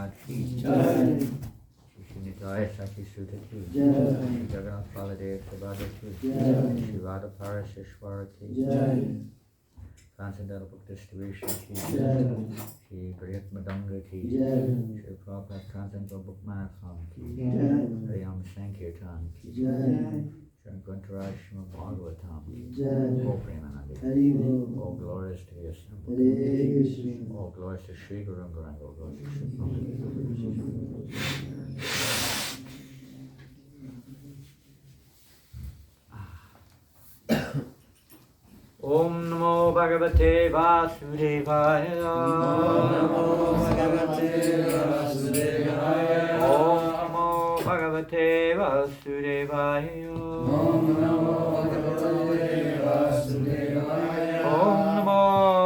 Prabhupada ki Jai. Shri Nitaya Sati Sutta ki Jai. Shri Jagannath Baladev Subhadra ki Jai. Shri Radha Parasheshwara ki Jai. Transcendental Book Distribution ki Jai. Shri Priyat Madanga ki Jai. Shri Prabhupada Transcendental Book Marathon ki Jai. Hariyam Sankirtan ki Jai. Shri Guntaraj Srimad Bhagavatam ki Jai. All Premanandi. All glories to the Assembled. All glories to Sri Guru Garanga. All glories to Sri Prabhupada. Om Namo Bhagavate Vasudevaya. Om Namo Bhagavate Vasudevaya. Om Namo Bhagavate Vasudevaya. Om Namo Bhagavate Vasudevaya. Om Namo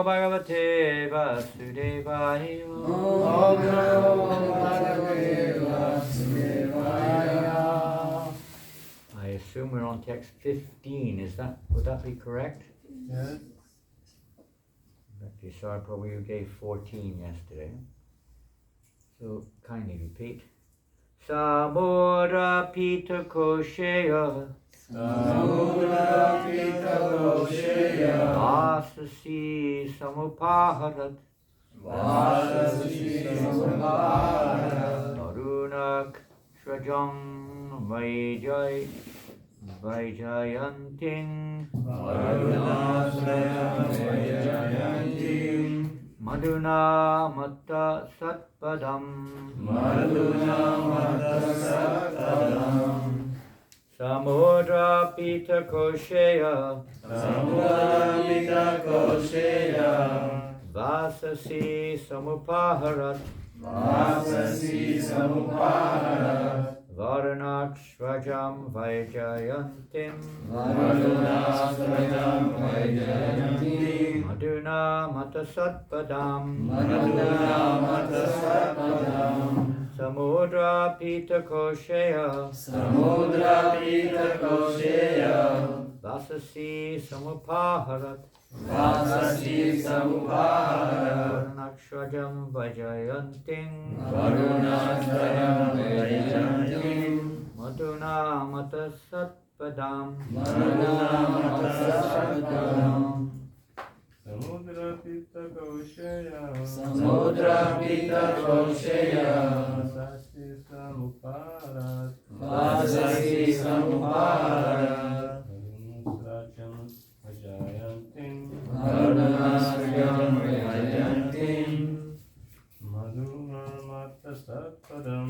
Bhagavate Vasudevaya. Om Namo Bhagavate Vasudevaya. I assume we're on text 15. Would that be correct? Yes. You saw probably you gave 14 yesterday. So kindly repeat. Samudra Pita Kosheya. Samudra Pita Kosheya. Vasasi Samupaharat. Vasasi Samupaharat. Arunak Shrajam Vaijay Vaijayanting. Madhuna Matta Satpadam. Samudra Pita Kosheya. Vasasi Samupaharat. Varunakshvajam Vaijayantim. Madhuna Mata Satpadam. Samudra Pita Kosheya. Vasasi Samupaharat. Varunakshvajam Vaijayantim. Madhuna Mata Satpadam. Samudra Pita Kosheya. Vasasi Samuparat. Varunakshvajam Vajayantim. Madhuna Mata Satpadam.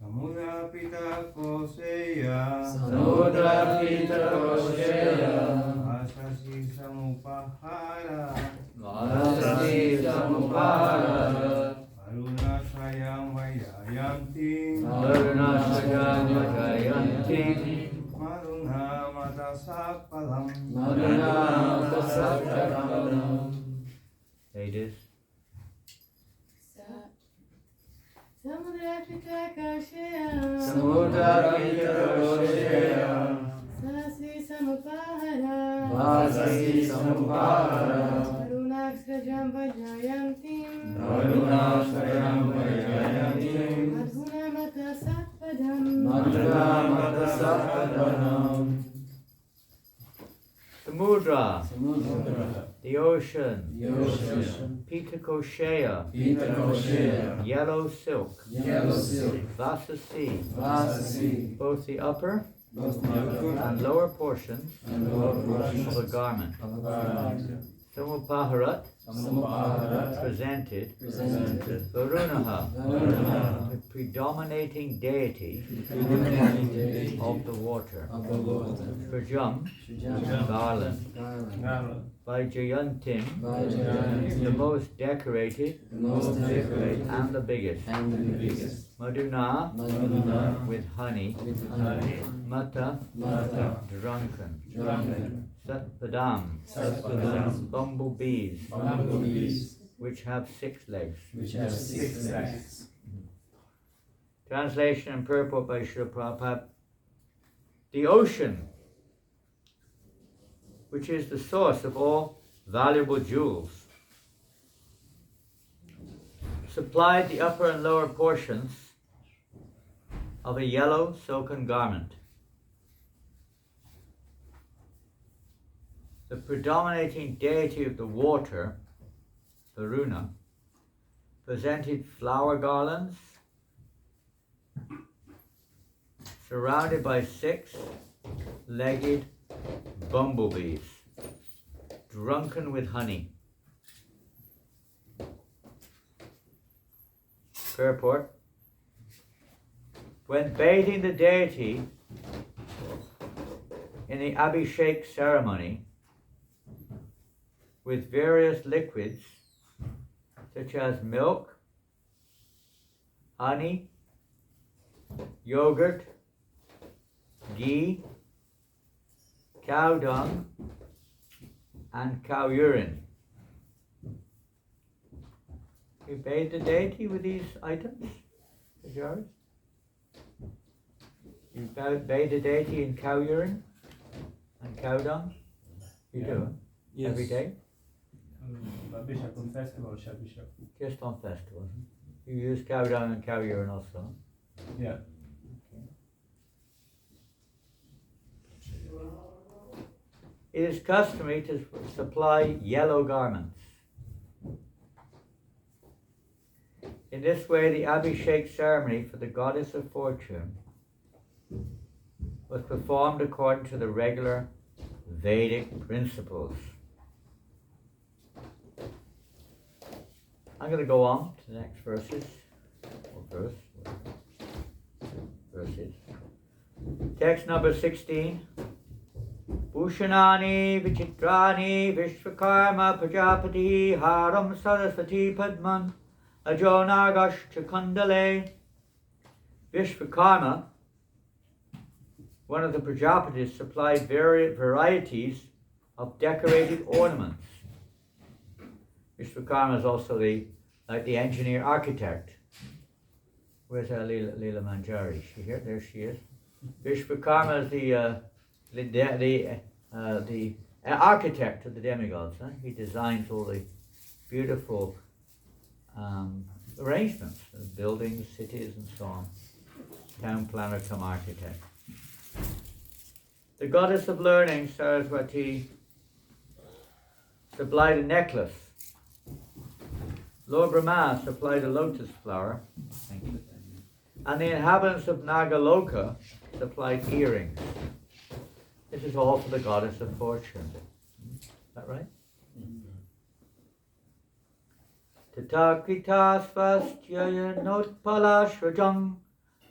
Samudra Pita Kosheya. Vasasi Samupahara. Varunakshvajam Vajayantim. Madhuna Mata Satpadam. Ladies. Samudra Pita Kosheya. Vasasi Samupahara. Varunakshvajam Vajayantim. Madhuna Mata Satpadam. Samudra. The ocean. Pita Kosheya. Yellow silk. Vasasi. Both the upper and lower portions of a garment. Samupaharat. Presented. Varunaha. The predominating deity of the water. Prajam. Garland. Vaijayantim. The most decorated and the biggest. Madhuna. With honey. Mata. Drunken. Satpadam. Bumblebees. Which have 6 legs. Translation and purport by Srila Prabhupada. The ocean, which is the source of all valuable jewels, supplied the upper and lower portions of a yellow silken garment. The predominating deity of the water, Varuna, presented flower garlands surrounded by 6-legged bumblebees, drunken with honey. Purport: when bathing the deity in the Abhishek ceremony with various liquids such as milk, honey, yogurt, ghee, cow dung, and cow urine. You bathe the deity with these items, the jars? You bathe the deity in cow urine and cow dung? You do? Yes. Every day? Bishop on festival, Bishop. Just on festivals. You use cow dung and cow urine also? Yeah. It is customary to supply yellow garments. In this way, the Abhishek ceremony for the goddess of fortune was performed according to the regular Vedic principles. I'm going to go on to the next verses, or verses. Text number 16. Bhushanani vichitrani vishvakarma prajapati haram sarasvati padman ajo nagash chakandale. Vishvakarma, one of the Prajapatis, supplied varieties of decorated ornaments. Vishvakarma is also like the engineer architect. Where's Leela Manjari? Is she here? There she is. Vishvakarma is the architect of the demigods. Huh? He designs all the beautiful arrangements of buildings, cities, and so on. Town planner come architect. The goddess of learning, Saraswati, supplied a necklace. Lord Brahma supplied a lotus flower. Thank you. And the inhabitants of Nagaloka supplied earrings. This is all for the goddess of fortune. Is that right? Tatakrita svastya notpalashvajam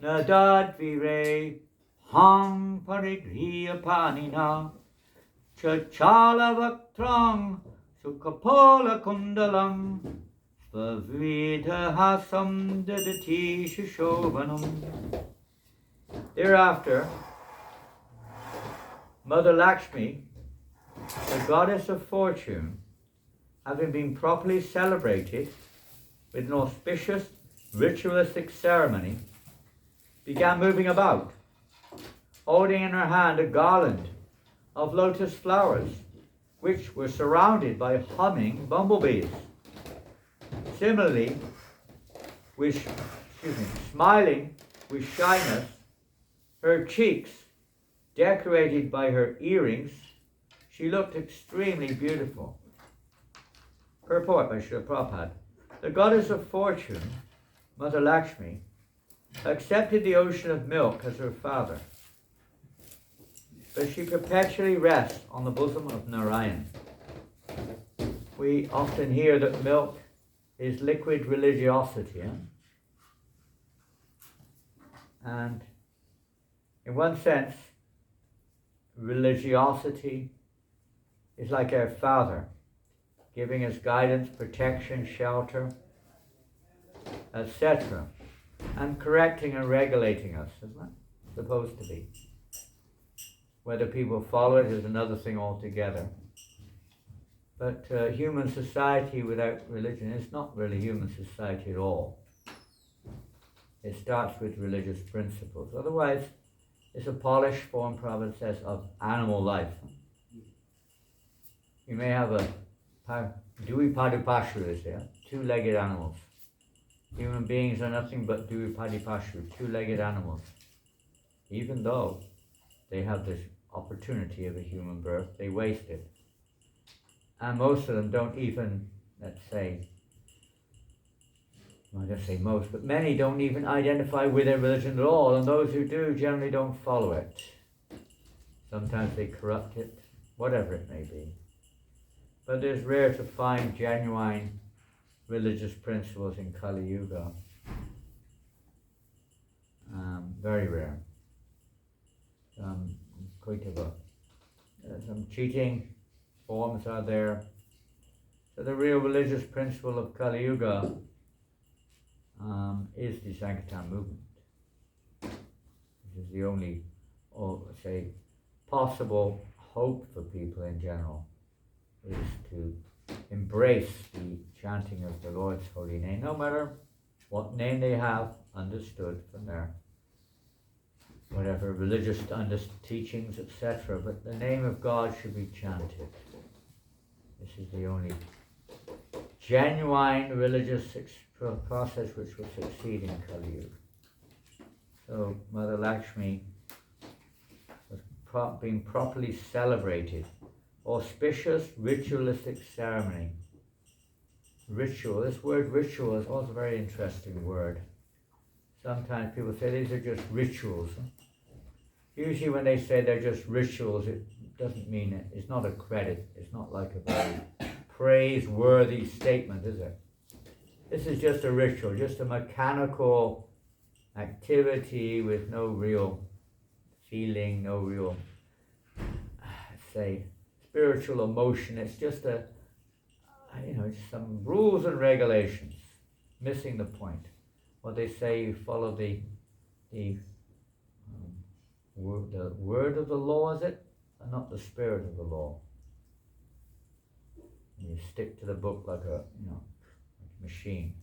nadad vire hang parigriya panina chachala vaktrang sukapola kundalam svavida hasam dadati shishovanam. Thereafter, Mother Laxmi, the goddess of fortune, having been properly celebrated with an auspicious ritualistic ceremony, began moving about, holding in her hand a garland of lotus flowers, which were surrounded by humming bumblebees. Similarly, smiling with shyness, her cheeks decorated by her earrings, she looked extremely beautiful. Purport by Srila Prabhupada. The goddess of fortune, Mother Laxmi, accepted the ocean of milk as her father, but she perpetually rests on the bosom of Narayana. We often hear that milk is liquid religiosity, and in one sense, religiosity is like our father, giving us guidance, protection, shelter, etc., and correcting and regulating us, isn't it? Supposed to be. Whether people follow it is another thing altogether. But human society without religion is not really human society at all. It starts with religious principles. Otherwise, it's a polished form, Prabhupada says, of animal life. You may have a Dui Padupashu is there, 2-legged animals. Human beings are nothing but Dvipadipashu, two-legged animals. Even though they have this opportunity of a human birth, they waste it. And most of them don't even, let's say, I don't say most, but many don't even identify with their religion at all, and those who do generally don't follow it. Sometimes they corrupt it, whatever it may be. But it's rare to find genuine religious principles in Kali Yuga. Very rare. Some cheating forms are there. So the real religious principle of Kali Yuga is the Sankirtan movement. This is the only, possible hope for people in general, is to embrace the chanting of the Lord's holy name, no matter what name they have understood from their whatever religious teachings, etc. But the name of God should be chanted. This is the only genuine religious process which will succeed in Kali Yuga. So Mother Laxmi was being properly celebrated. Auspicious ritualistic ceremony. Ritual. This word ritual is also a very interesting word. Sometimes people say these are just rituals. Usually when they say they're just rituals, it doesn't mean it. It's not a credit. It's not like a very praiseworthy statement, is it? This is just a ritual, just a mechanical activity with no real feeling, no real, spiritual emotion. It's just some rules and regulations, missing the point. What they say, you follow the word of the law, is it? And not the spirit of the law. And you stick to the book like a machine,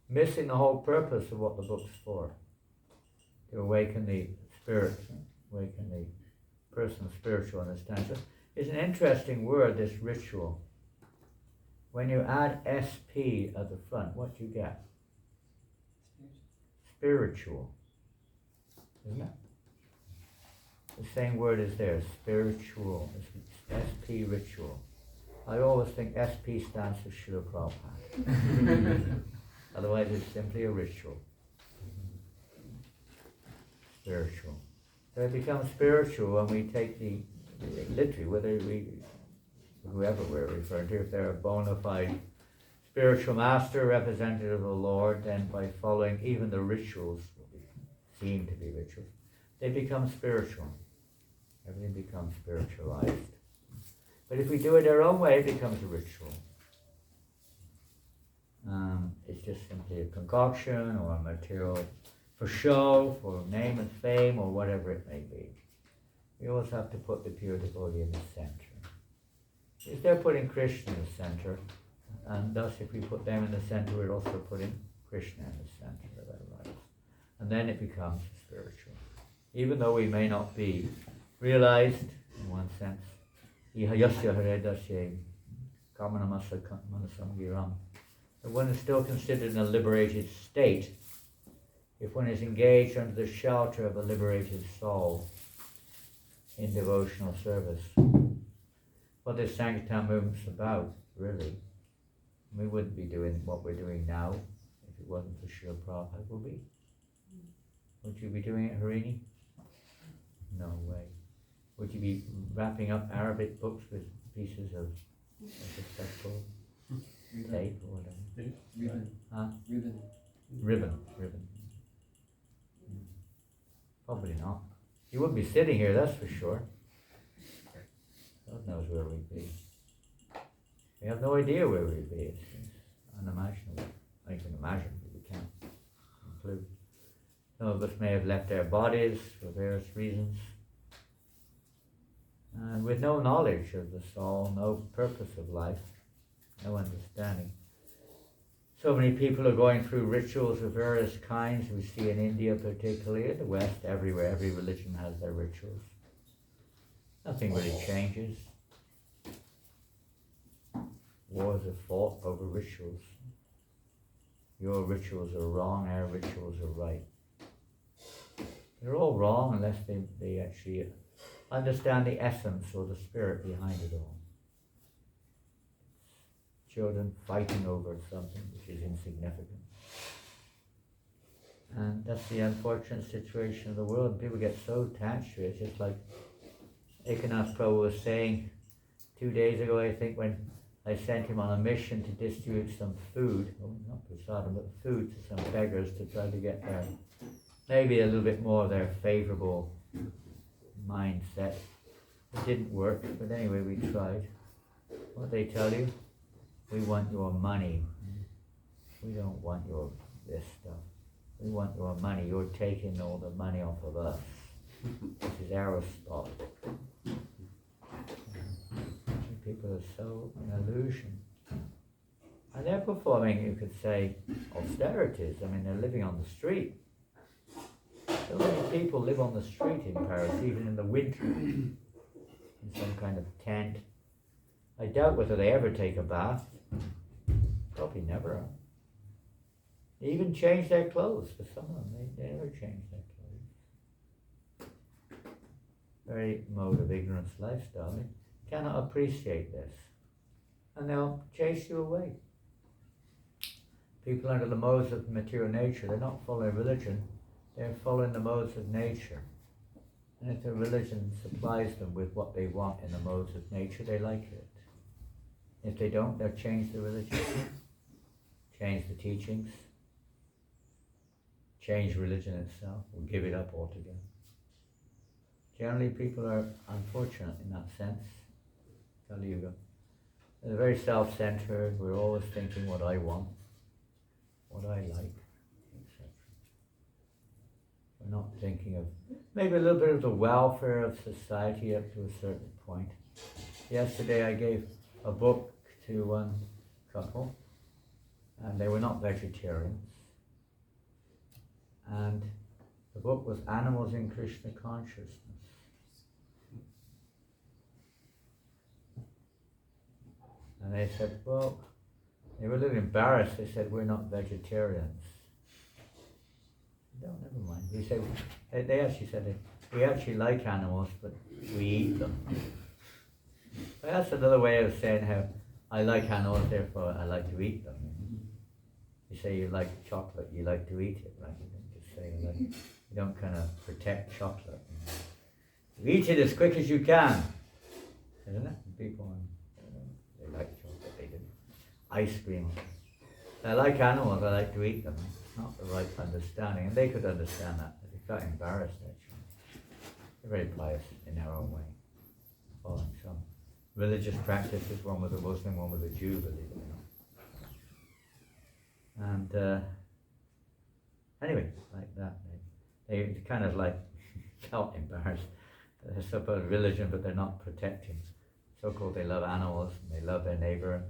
missing the whole purpose of what the book's for. To awaken the spirit, awaken the person's spiritual understanding. So it's an interesting word, this ritual. When you add SP at the front, what do you get? Spiritual. Isn't it? The same word is there, spiritual. It's SP ritual. I always think SP stands for Srila Prabhupada. Otherwise it's simply a ritual. Spiritual. So it becomes spiritual when we take literally, whoever we're referring to, if they're a bona fide spiritual master, representative of the Lord, then by following even the rituals, seem to be rituals, they become spiritual. Everything becomes spiritualized. But if we do it our own way, it becomes a ritual. It's just simply a concoction or a material for show, for name and fame, or whatever it may be. We always have to put the pure devotee in the center. If they're putting Krishna in the center, and thus if we put them in the center, we're also putting Krishna in the center of our lives. And then it becomes spiritual. Even though we may not be realized, in one sense, Ihayasya Haredasya Kamanamasa Manasam Giram, that one is still considered in a liberated state if one is engaged under the shelter of a liberated soul in devotional service. What this Sankirtan movement's about, really. We wouldn't be doing what we're doing now if it wasn't for Srila Prabhupada, would we? Would you be doing it, Harini? No way. Would you be wrapping up Arabic books with pieces of respectful tape or whatever? Ribbon. Huh? Ribbon. Ribbon. Probably not. You wouldn't be sitting here, that's for sure. God knows where we'd be. We have no idea where we'd be. It's unimaginable. I can imagine, but we can't conclude. Some of us may have left their bodies for various reasons, and with no knowledge of the soul, no purpose of life, no understanding. So many people are going through rituals of various kinds. We see in India particularly, in the West, everywhere, every religion has their rituals. Nothing really changes. Wars are fought over rituals. your rituals are wrong, our rituals are right. They're all wrong unless they actually understand the essence or the spirit behind it all. Children fighting over something which is insignificant. And that's the unfortunate situation of the world. People get so attached to it. It's just like Ekanath Prabhu was saying 2 days ago, I think, when I sent him on a mission to distribute some food, not prasadam, but food to some beggars to try to get their, maybe a little bit more of their favourable mindset. It didn't work, but anyway, we tried. What they tell you? We want your money. We don't want your this stuff. We want your money. You're taking all the money off of us. This is our spot. People are so in illusion. And they're performing, you could say, austerities. I mean, they're living on the street. So many people live on the street in Paris, even in the winter, in some kind of tent. I doubt whether they ever take a bath. Probably never. They even change their clothes. For some of them, they never change their clothes. Very mode of ignorance lifestyle. They cannot appreciate this. And they'll chase you away. People under the modes of material nature, they're not following religion, they're following the modes of nature. And if the religion supplies them with what they want in the modes of nature, they like it. If they don't, they'll change the religion, change the teachings, change religion itself, or give it up altogether. Generally, people are unfortunate in that sense. Kali Yuga. They're very self-centered. We're always thinking what I want, what I like, etc. We're not thinking of maybe a little bit of the welfare of society up to a certain point. Yesterday I gave a book to one couple, and they were not vegetarians. And the book was Animals in Krishna Consciousness. And they said, well, they were a little embarrassed. They said, we're not vegetarians. No, never mind. We said, they actually said, we actually like animals, but we eat them. But that's another way of saying how I like animals, therefore I like to eat them. You say you like chocolate, you like to eat it, right? You don't just say you don't kind of protect chocolate. You eat it as quick as you can, isn't it? People, they like chocolate, they do. Ice cream. I like animals, I like to eat them. It's not the right understanding, and they could understand that. They got embarrassed, actually. They're very pious in their own way, following some religious practices. One was a Muslim, one was a Jew, believe it or not. And anyway, like that, they kind of like felt embarrassed. They suppose religion, but they're not protecting. So-called they love animals, and they love their neighbor, and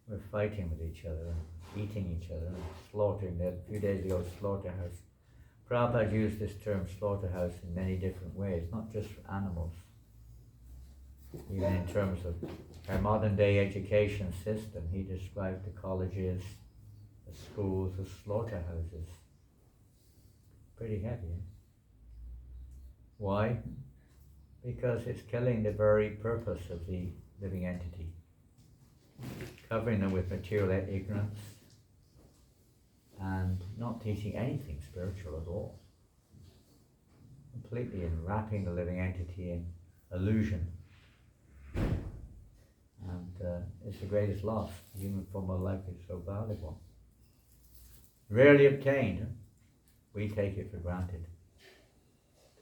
we're fighting with each other, and eating each other, and slaughtering. A few days ago, slaughterhouse. Prabhupada used this term slaughterhouse in many different ways, not just for animals. Even in terms of our modern day education system, he described the colleges, the schools as slaughterhouses. Pretty heavy, eh? Why? Because it's killing the very purpose of the living entity, covering them with material ignorance, and not teaching anything spiritual at all. Completely enwrapping the living entity in illusion. And it's the greatest loss. The human form of life is so valuable. Rarely obtained. We take it for granted.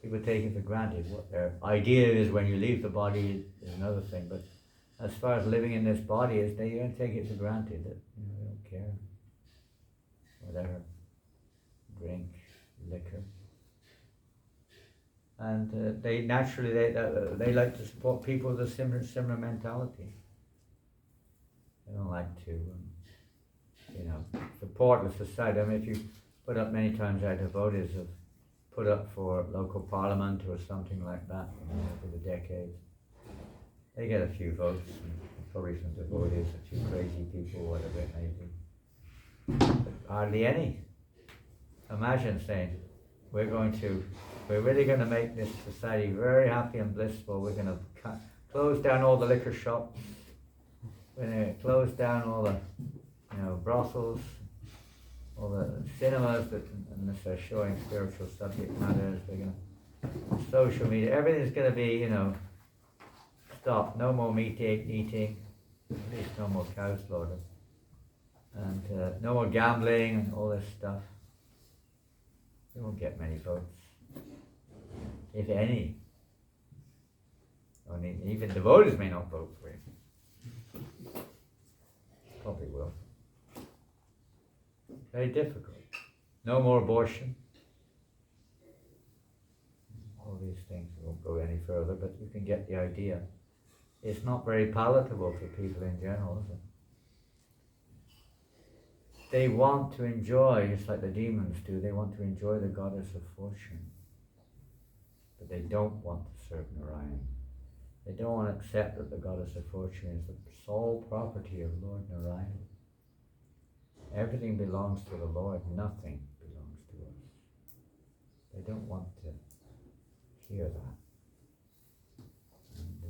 People take it for granted. What their idea is when you leave the body is another thing. But as far as living in this body is, they don't take it for granted. That they don't care. Whatever. Drink, liquor. And they naturally, they like to support people with a similar mentality. They don't like to, support the society. I mean, if you put up many times, our devotees have put up for local parliament or something like that over the decades. They get a few votes, and probably some devotees, a few crazy people, whatever it may be. Hardly any. Imagine saying, we're really going to make this society very happy and blissful. We're going to close down all the liquor shops. We're going to close down all the, brothels, all the cinemas that unless they're showing spiritual subject matters. We're going to social media. Everything's going to be, stop. No more meat eating. At least no more cow slaughter. And no more gambling and all this stuff. We won't get many votes, if any. Even the voters may not vote for him. Probably will. Very difficult. No more abortion. All these things won't go any further, but you can get the idea. It's not very palatable for people in general, is it? They want to enjoy, just like the demons do, they want to enjoy the goddess of fortune. But they don't want to serve Narayana. They don't want to accept that the goddess of fortune is the sole property of Lord Narayana. Everything belongs to the Lord, nothing belongs to us. They don't want to hear that. And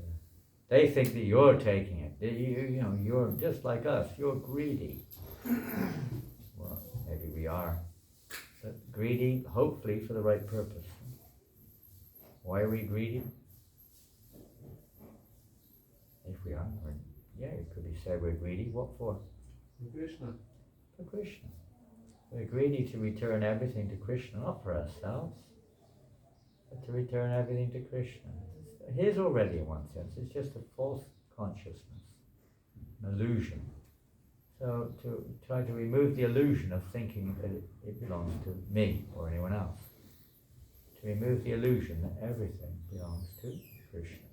they think that you're taking it. You're just like us, you're greedy. Well, maybe we are, but greedy, hopefully, for the right purpose. Why are we greedy? If we are, it could be said we're greedy. What for? Krishna. For Krishna. We're greedy to return everything to Krishna, not for ourselves, but to return everything to Krishna. His already in one sense. It's just a false consciousness, an illusion. So to try to remove the illusion of thinking that it belongs to me or anyone else. To remove the illusion that everything belongs to Krishna.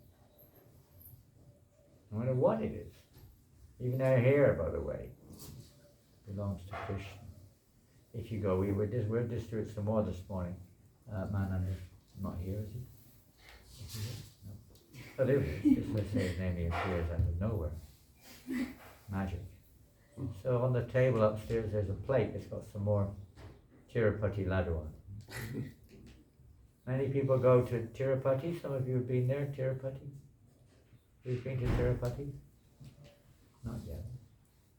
No matter what it is. Even our hair, by the way, belongs to Krishna. If you go, we're just doing some more this morning. Manand not here, is he? Is he here? No. Oh, there he is. Just let's say his name, he appears out of nowhere. Magic. So on the table upstairs there's a plate that's got some more Tirupati laddu on. Many people go to Tirupati. Some of you have been there, Tirupati? You've been to Tirupati? Not yet.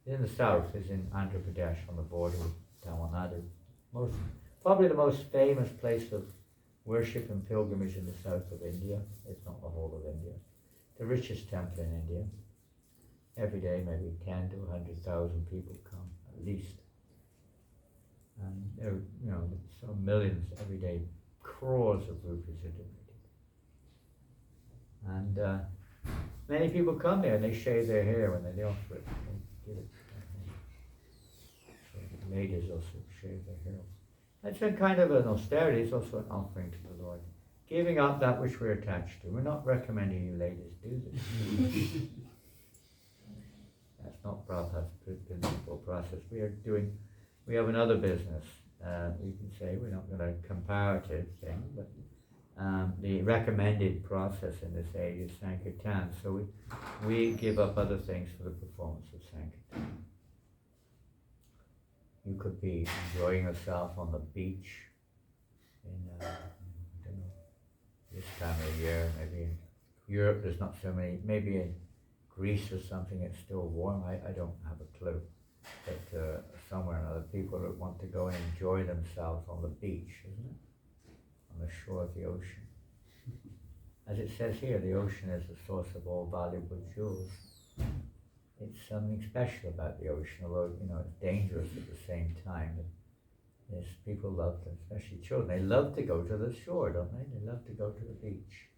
It's in the south, it's in Andhra Pradesh on the border with Tamil Nadu. Probably the most famous place of worship and pilgrimage in the south of India, if not the whole of India. The richest temple in India. Every day, maybe 10 to 100,000 people come, at least. And there are, so millions every day, crores of rupees are donated. And many people come there and they shave their hair when they offer it. They give it. So the ladies also shave their hair. It's a kind of an austerity, it's also an offering to the Lord. Giving up that which we're attached to. We're not recommending you ladies do this. That's not Prabhupada's principal process. We have another business. We can say we're not going to comparative thing, but the recommended process in this area is Sankirtan. So we give up other things for the performance of Sankirtan. You could be enjoying yourself on the beach in, I don't know, this time of year. Maybe in Europe there's not so many, maybe in Greece or something it's still warm, I don't have a clue. But somewhere or another people that want to go and enjoy themselves on the beach, isn't it? On the shore of the ocean. As it says here, the ocean is the source of all valuable jewels. It's something special about the ocean, although it's dangerous at the same time. Yes, people love them, especially children. They love to go to the shore, don't they? They love to go to the beach.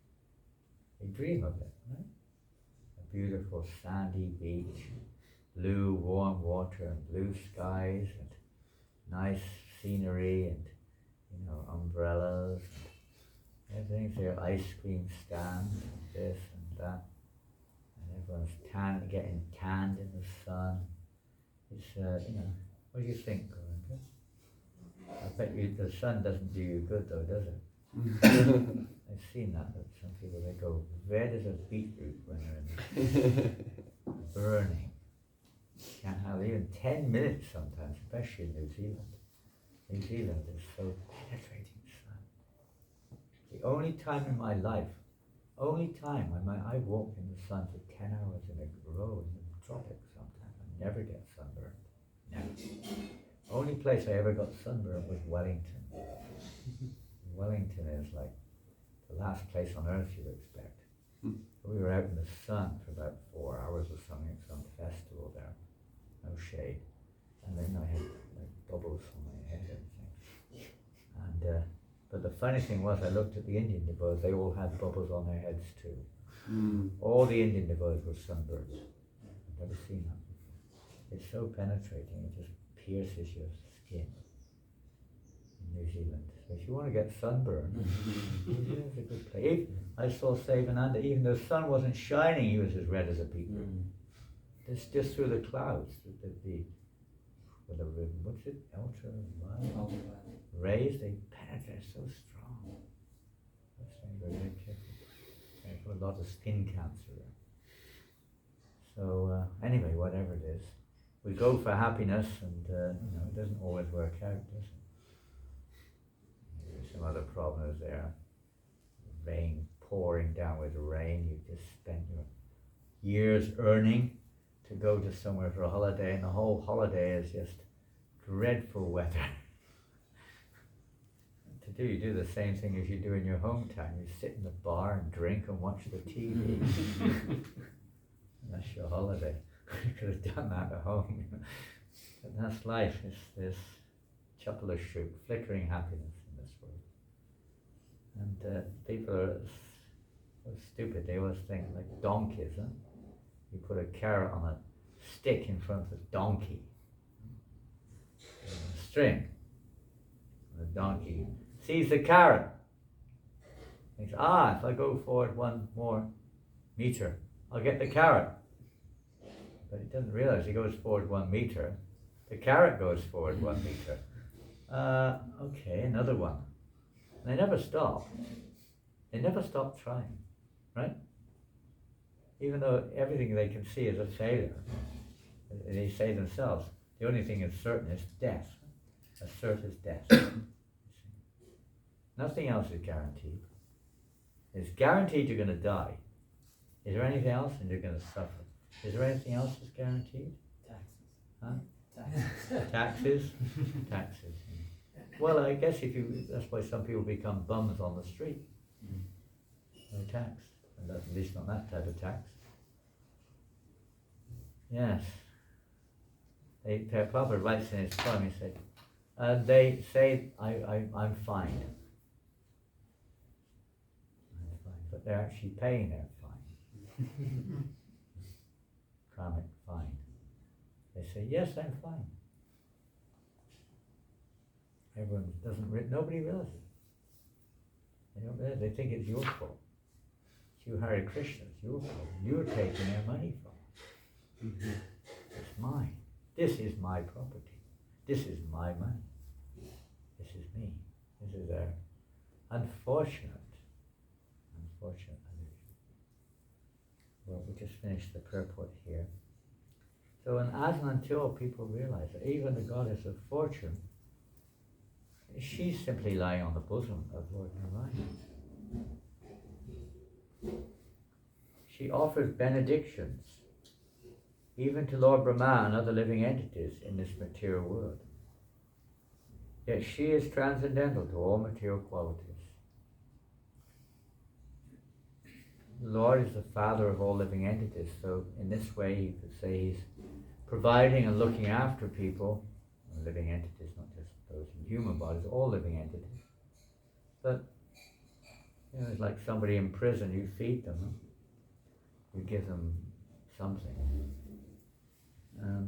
They dream of it, right? A beautiful sandy beach, blue warm water and blue skies and nice scenery and umbrellas and everything's there, ice cream stands and this and that. Everyone's getting tanned in the sun. It's, what do you think, Govinda? I bet you the sun doesn't do you good though, does it? I've seen that some people, they go red as a beetroot when they're in the burning. Can't have even 10 minutes sometimes, especially in New Zealand. New Zealand is so penetrating sun. The only time in my life, I walked in the sun for 10 hours in a row in the tropics sometimes. I never get sunburned. Never. Only place I ever got sunburned was Wellington. Wellington is like the last place on earth you expect. We were out in the sun for about 4 hours or something at some festival there. No shade. And then I had like bubbles on my head and things. And but the funny thing was, I looked at the Indian devotees, they all had bubbles on their heads too. All the Indian devotees were sunburned. I've never seen that before. It's so penetrating, it just pierces your skin. In New Zealand. So if you want to get sunburned, New Zealand's a good place. I saw Sevananda, even though the sun wasn't shining, he was as red as a beetroot. It's just through the clouds, what's it, ultraviolet rays, they penetrate so strong. That's why you're very careful. I've got a lot of skin cancer. So anyway, whatever it is, we go for happiness, and it doesn't always work out, does it? There's some other problems there. Rain pouring down with rain, you just spend your years earning to go to somewhere for a holiday, and the whole holiday is just dreadful weather. You do the same thing as you do in your hometown. You sit in the bar and drink and watch the TV. And that's your holiday. You could have done that at home. But that's life. It's this chapala shoot, flickering happiness in this world. And people are so stupid. They always think like donkeys, huh? You put a carrot on a stick in front of the donkey. A string. The donkey sees the carrot. Thinks, if I go forward 1 more meter, I'll get the carrot. But he doesn't realize he goes forward 1 meter. The carrot goes forward 1 meter. Okay, another one. And they never stop. They never stop trying, right? Even though everything they can see is a failure. They say themselves, the only thing that's certain is death. Assert is death. Nothing else is guaranteed. It's guaranteed you're going to die. Is there anything else? And you're going to suffer. Is there anything else that's guaranteed? Taxes. Huh? Taxes? Taxes. Well, I guess that's why some people become bums on the street. No tax. And at least not that type of tax. Yes. Prabhupada writes in his poem, he said, they say I'm fine. But they're actually paying their fine. Karmic fine. They say, yes, I'm fine. Everyone nobody realizes it. They don't realize, they think it's your fault. It's you Hare Krishna, it's your fault. You're taking their money from them. It's mine. This is my property. This is my money. This is me. This is their unfortunate illusion. Well, we just finished the purport here. So as and until people realize that even the goddess of fortune, she's simply lying on the bosom of Lord Narayana. She offers benedictions even to Lord Brahma and other living entities in this material world. Yet she is transcendental to all material qualities. The Lord is the father of all living entities, so in this way you could say he's providing and looking after people, living entities, not just those in human bodies, all living entities. But it's like somebody in prison, you feed them, huh? You give them something.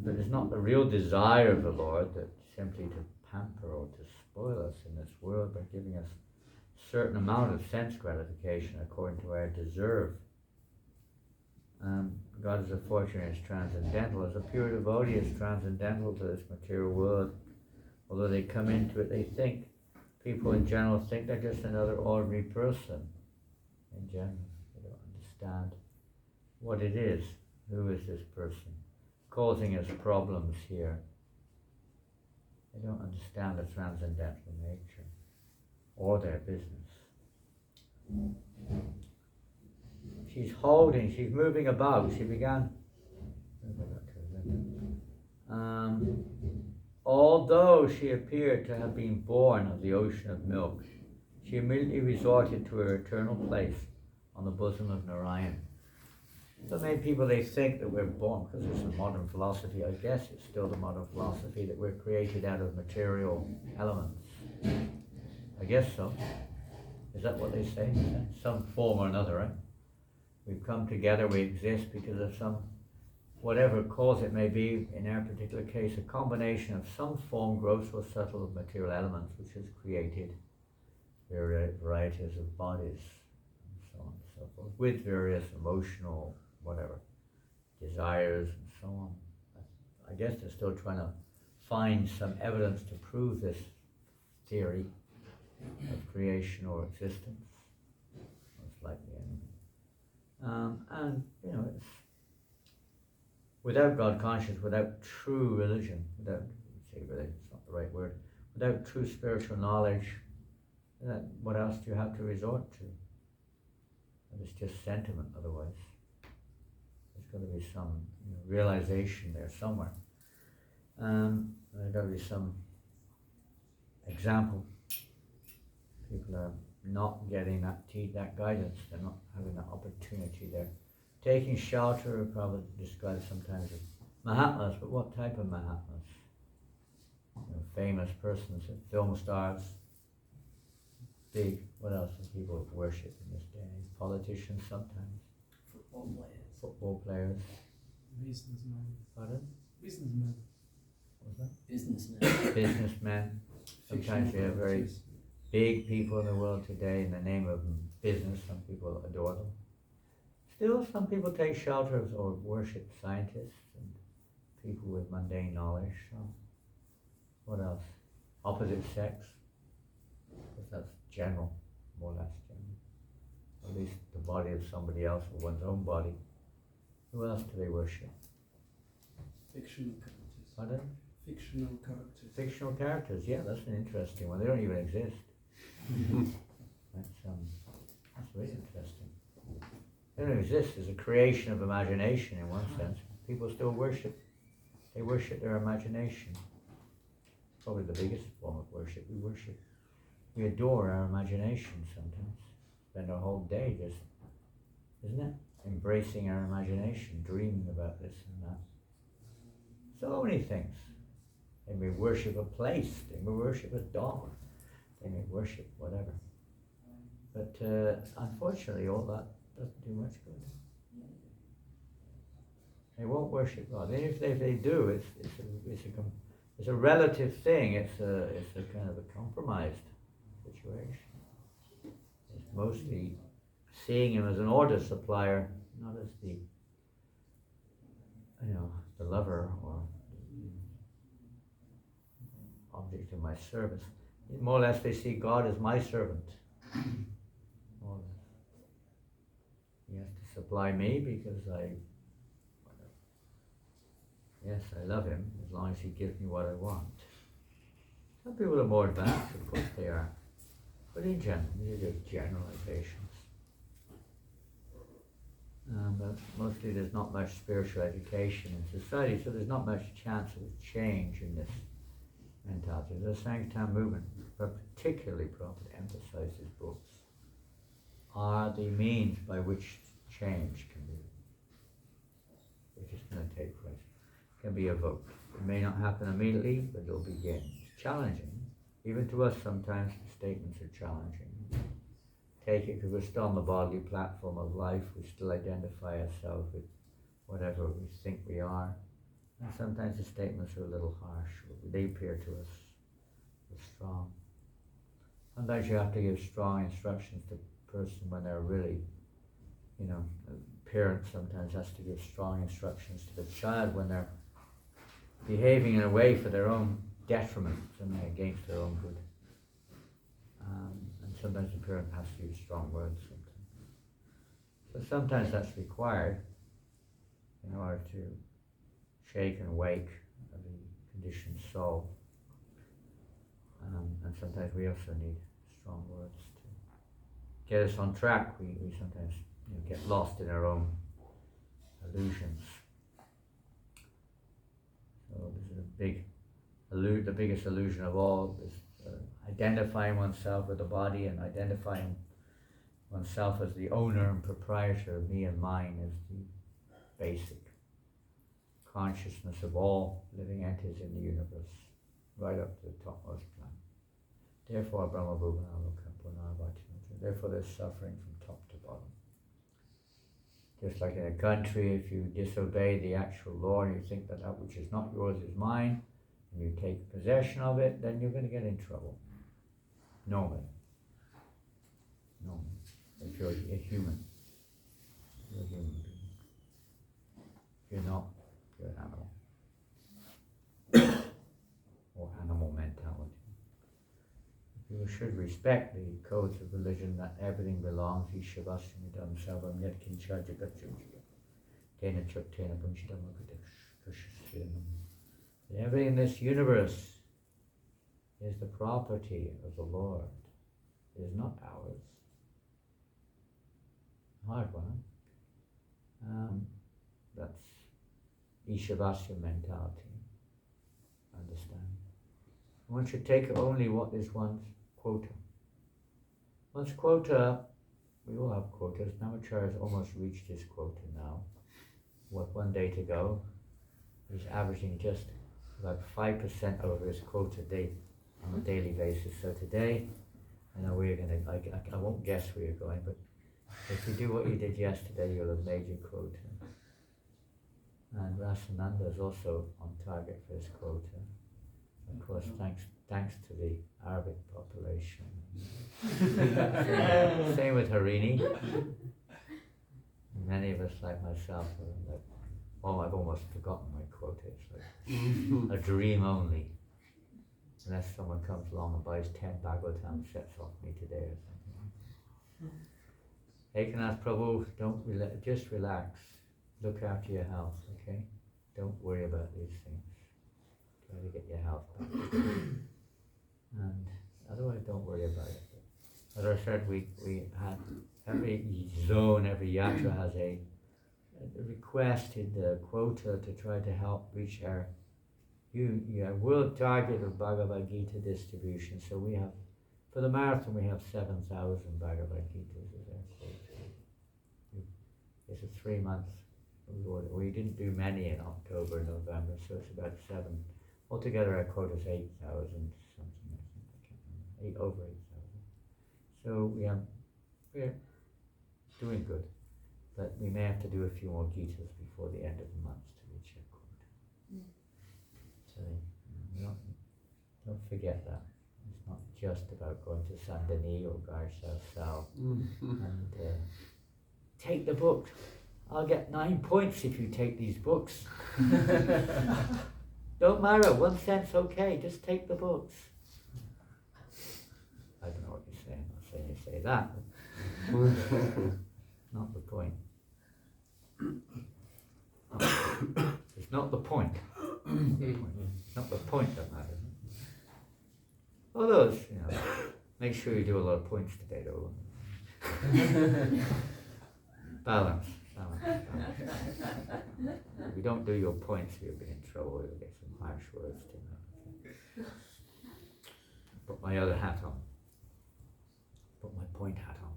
But it's not the real desire of the Lord that simply to pamper or to spoil us in this world by giving us a certain amount of sense gratification according to our deserve. Goddess of fortune is transcendental. As a pure devotee is transcendental to this material world. Although they come into it, they think, people in general think they're just another ordinary person. In general, they don't understand what it is. Who is this person? causing us problems here. They don't understand the transcendental nature or their business. She's holding, she's moving about. She began, although she appeared to have been born of the ocean of milk, she immediately resorted to her eternal place on the bosom of Narayana. So many people, they think that we're born, because it's a modern philosophy, I guess it's still the modern philosophy, that we're created out of material elements. I guess so. Is that what they say? Some form or another, right? We've come together, we exist because of some, whatever cause it may be, in our particular case, a combination of some form, gross or subtle, of material elements, which has created varieties of bodies, and so on and so forth, with various emotional, whatever, desires and so on. I guess they're still trying to find some evidence to prove this theory of creation or existence, most likely anyway. And, you know, it's without God consciousness, without true religion, without, say religion, it's not the right word, without true spiritual knowledge, what else do you have to resort to? And it's just sentiment otherwise. There's got to be some realization there somewhere. There's got to be some example. People are not getting that guidance. They're not having that opportunity there. Taking shelter, probably described sometimes as Mahatmas, but what type of Mahatmas? Famous persons, film stars, big, what else do people worship in this day? Politicians sometimes. Football players. Businessmen. Pardon? Businessmen. What was that? Businessman. Businessmen. Sometimes you have very big people in the world today in the name of business. Some people adore them. Still, some people take shelter or worship scientists and people with mundane knowledge. So, what else? Opposite sex. Because that's general, more or less general. At least the body of somebody else or one's own body. Who else do they worship? Fictional characters. Pardon? Fictional characters. Fictional characters, yeah, that's an interesting one. They don't even exist. That's really interesting. They don't exist as a creation of imagination in one sense. People still worship. They worship their imagination. Probably the biggest form of worship. We adore our imagination sometimes. Spend our whole day just, isn't it? Embracing our imagination, dreaming about this and that. So many things. They may worship a place, they may worship a dog, they may worship whatever. But unfortunately all that doesn't do much good. They won't worship God. And if they do, it's a relative thing. It's a kind of a compromised situation. It's mostly seeing him as an order supplier, not as the lover or object of my service. More or less they see God as my servant. More or less. He has to supply me because I love him as long as he gives me what I want. Some people are more advanced, of course they are. But in general, these are just generalizations. But mostly there's not much spiritual education in society, so there's not much chance of change in this mentality. The Sankirtan movement, but particularly probably emphasizes books, are the means by which change can be, which is going to take place, can be evoked. It may not happen immediately, but it'll begin. It's challenging. Even to us sometimes the statements are challenging. Take it because we're still on the bodily platform of life, we still identify ourselves with whatever we think we are. And sometimes the statements are a little harsh, they appear to us as strong. Sometimes you have to give strong instructions to a person when they're really, a parent sometimes has to give strong instructions to the child when they're behaving in a way for their own detriment, something against their own good. And sometimes the parent has to use strong words sometimes. So sometimes that's required in order to shake and wake of the conditioned soul. And sometimes we also need strong words to get us on track. We sometimes get lost in our own illusions. So this is the biggest illusion of all is identifying oneself with the body and identifying oneself as the owner and proprietor of me and mine is the basic consciousness of all living entities in the universe, right up to the topmost plan. Therefore, Brahma therefore there's suffering from top to bottom. Just like in a country, if you disobey the actual law and you think that that which is not yours is mine, and you take possession of it, then you're going to get in trouble. Normally. If you're a human. You're a human being. If you're not, you're an animal. Or animal mentality. People should respect the codes of religion that everything belongs. Ishavasyanidam sarvam yatkincha jagatjujya. Tena chaktena punchidamagadakshasyanam. Everything in this universe is the property of the Lord. It is not ours. Hard one. That's Ishavasya mentality. Understand? One should take only what is one's quota. One's quota, we all have quotas. Namachar has almost reached his quota now. What, 1 day to go? He's averaging just about 5% over his quota day on a daily basis. So today, I know we're going to, I won't guess where you're going, but if you do what you did yesterday, you'll have made your quota. And Rasananda is also on target for his quota. Of course, thanks to the Arabic population. Same with Harini. Many of us, like myself, are like, oh, I've almost forgotten my quota. It's like a dream only. Unless someone comes along and buys 10 Bhagavatam sets off me today or something. Ekanath Prabhu, just relax. Look after your health, okay? Don't worry about these things. Try to get your health back. And otherwise, don't worry about it. As I said, we had every zone, every yatra has a requested quota to try to help reach our world target of Bhagavad Gita distribution. So we have, for the marathon, we have 7,000 Bhagavad Gitas as our quota. It's a 3-month. We didn't do many in October and November, so it's about 7. Altogether, our quota is 8,000 something. I can't remember. Over 8,000. So we're doing good, but we may have to do a few more Gitas before the end of the month to reach our quota. So don't forget that. It's not just about going to Sandani or Garshasal and take the book. I'll get 9 points if you take these books. Don't matter, 1 cent's okay, just take the books. I don't know what you're saying, I'm not saying you say that, but not the point. It's not the point. It's not the point that matters. Although, make sure you do a lot of points today though. Balance. If you don't do your points, you'll be in trouble. You'll get some harsh words to me. Put my other hat on. Put my point hat on.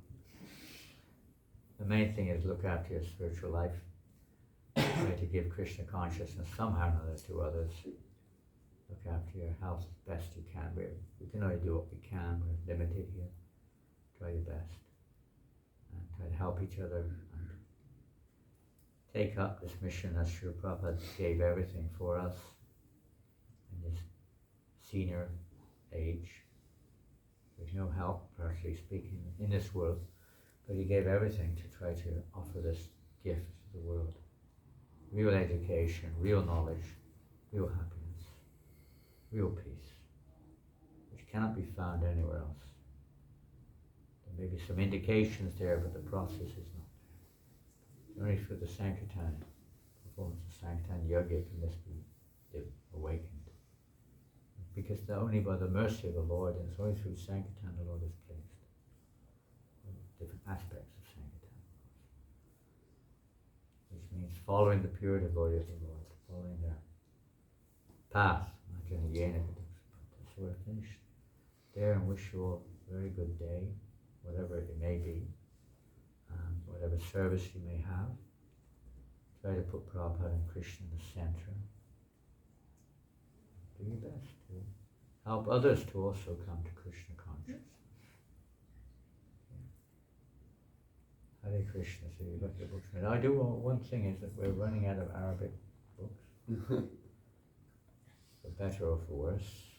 The main thing is look after your spiritual life. Try to give Krishna consciousness somehow or another to others. Look after your health as best you can. We can only do what we can. We're limited here. Try your best. And try to help each other. Take up this mission as Srila Prabhupada gave everything for us in his senior age. There's no help, personally speaking, in this world, but he gave everything to try to offer this gift to the world. Real education, real knowledge, real happiness, real peace, which cannot be found anywhere else. There may be some indications there, but the process is not. Only for the Sankirtan, forms of Sankirtan yogic must be awakened. Because only by the mercy of the Lord, and it's only through Sankirtan the Lord is pleased. Different aspects of Sankirtan, which means following the pure devotee of the Lord, following their path. So we're finished there, and wish you all a very good day, whatever it may be, whatever service you may have. Try to put Prabhupada and Krishna in the center. Do your best to help others to also come to Krishna consciousness. Hare Krishna. So you got your books read. I do. One thing is that we're running out of Arabic books, for better or for worse.